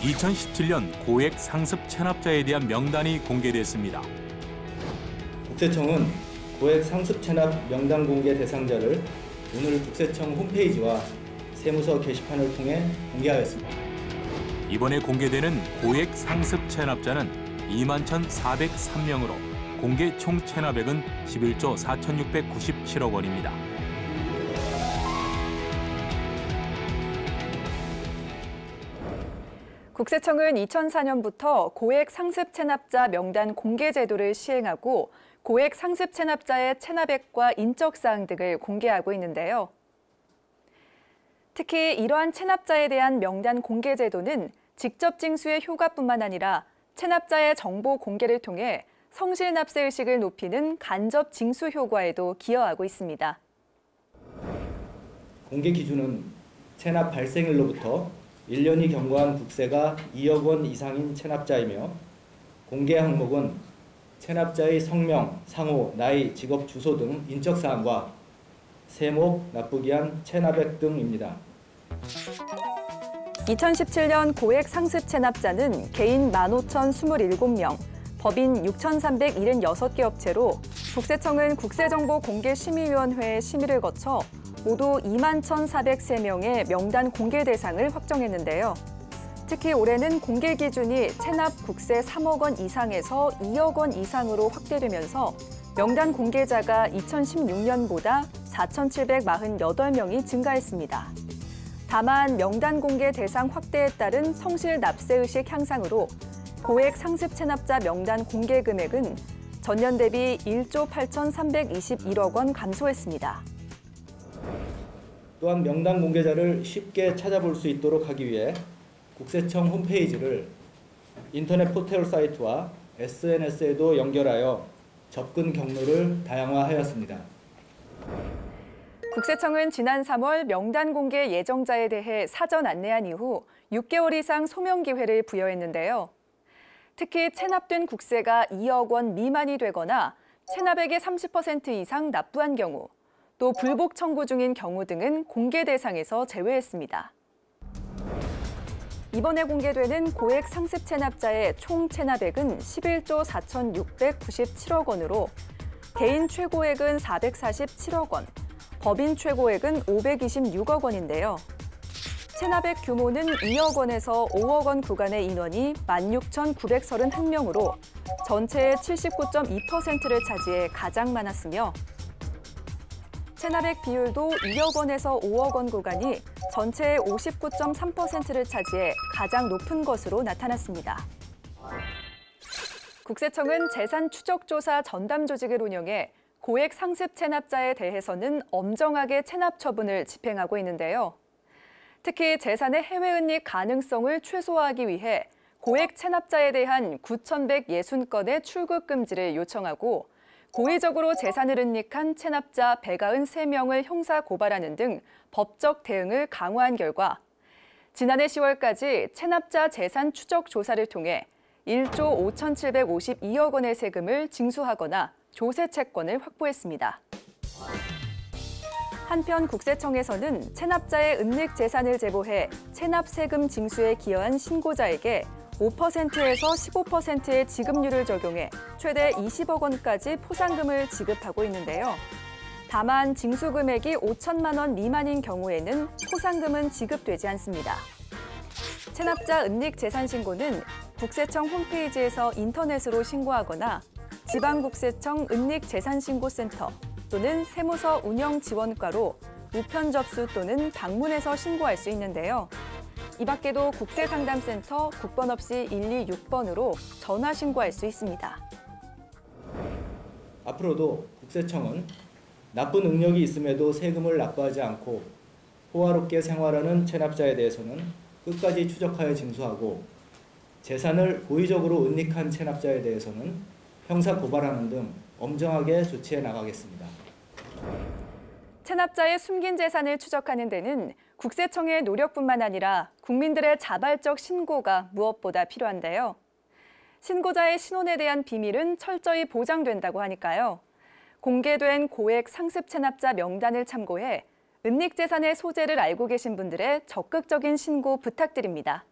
2017년 고액 상습 체납자에 대한 명단이 공개됐습니다. 국세청은 고액 상습 체납 명단 공개 대상자를 오늘 국세청 홈페이지와 세무서 게시판을 통해 공개하였습니다. 이번에 공개되는 고액 상습 체납자는 21,403명으로 공개 총 체납액은 11조 4,697억 원입니다. 국세청은 2004년부터 고액 상습 체납자 명단 공개 제도를 시행하고 고액 상습 체납자의 체납액과 인적 사항 등을 공개하고 있는데요. 특히 이러한 체납자에 대한 명단 공개 제도는 직접 징수의 효과뿐만 아니라 체납자의 정보 공개를 통해 성실 납세 의식을 높이는 간접 징수 효과에도 기여하고 있습니다. 공개 기준은 체납 발생일로부터 1년이 경과한 국세가 2억 원 이상인 체납자이며 공개 항목은 체납자의 성명, 상호, 나이, 직업, 주소 등 인적 사항과 세목, 납부기한, 체납액 등입니다. 2017년 고액 상습 체납자는 개인 15,027명, 법인 6,376개 업체로 국세청은 국세정보공개심의위원회의 심의를 거쳐 모두 21,403명의 명단 공개 대상을 확정했는데요. 특히 올해는 공개 기준이 체납 국세 3억 원 이상에서 2억 원 이상으로 확대되면서 명단 공개자가 2016년보다 4,748명이 증가했습니다. 다만 명단 공개 대상 확대에 따른 성실 납세 의식 향상으로 고액 상습 체납자 명단 공개 금액은 전년 대비 1조 8,321억 원 감소했습니다. 또한 명단 공개자를 쉽게 찾아볼 수 있도록 하기 위해 국세청 홈페이지를 인터넷 포털 사이트와 SNS에도 연결하여 접근 경로를 다양화하였습니다. 국세청은 지난 3월 명단 공개 예정자에 대해 사전 안내한 이후 6개월 이상 소명 기회를 부여했는데요. 특히 체납된 국세가 2억 원 미만이 되거나 체납액의 30% 이상 납부한 경우, 또 불복 청구 중인 경우 등은 공개 대상에서 제외했습니다. 이번에 공개되는 고액 상습 체납자의 총 체납액은 11조 4,697억 원으로 개인 최고액은 447억 원, 법인 최고액은 526억 원인데요. 체납액 규모는 2억 원에서 5억 원 구간의 인원이 16,931명으로 전체의 79.2%를 차지해 가장 많았으며 체납액 비율도 2억 원에서 5억 원 구간이 전체의 59.3%를 차지해 가장 높은 것으로 나타났습니다. 국세청은 재산 추적 조사 전담 조직을 운영해 고액 상습 체납자에 대해서는 엄정하게 체납 처분을 집행하고 있는데요. 특히 재산의 해외 은닉 가능성을 최소화하기 위해 고액 체납자에 대한 9,160건의 출국 금지를 요청하고 고의적으로 재산을 은닉한 체납자 193명을 형사 고발하는 등 법적 대응을 강화한 결과 지난해 10월까지 체납자 재산 추적 조사를 통해 1조 5,752억 원의 세금을 징수하거나 조세 채권을 확보했습니다. 한편 국세청에서는 체납자의 은닉 재산을 제보해 체납 세금 징수에 기여한 신고자에게 5%에서 15%의 지급률을 적용해 최대 20억 원까지 포상금을 지급하고 있는데요. 다만 징수 금액이 5천만 원 미만인 경우에는 포상금은 지급되지 않습니다. 체납자 은닉 재산 신고는 국세청 홈페이지에서 인터넷으로 신고하거나 지방국세청 은닉재산신고센터 또는 세무서 운영지원과로 우편 접수 또는 방문해서 신고할 수 있는데요. 이 밖에도 국세상담센터 국번 없이 126번으로 전화 신고할 수 있습니다. 앞으로도 국세청은 나쁜 능력이 있음에도 세금을 납부하지 않고 호화롭게 생활하는 체납자에 대해서는 끝까지 추적하여 징수하고 재산을 고의적으로 은닉한 체납자에 대해서는 형사 고발하는 등 엄정하게 조치해 나가겠습니다. 체납자의 숨긴 재산을 추적하는 데는 국세청의 노력뿐만 아니라 국민들의 자발적 신고가 무엇보다 필요한데요. 신고자의 신원에 대한 비밀은 철저히 보장된다고 하니까요. 공개된 고액 상습 체납자 명단을 참고해 은닉 재산의 소재를 알고 계신 분들의 적극적인 신고 부탁드립니다.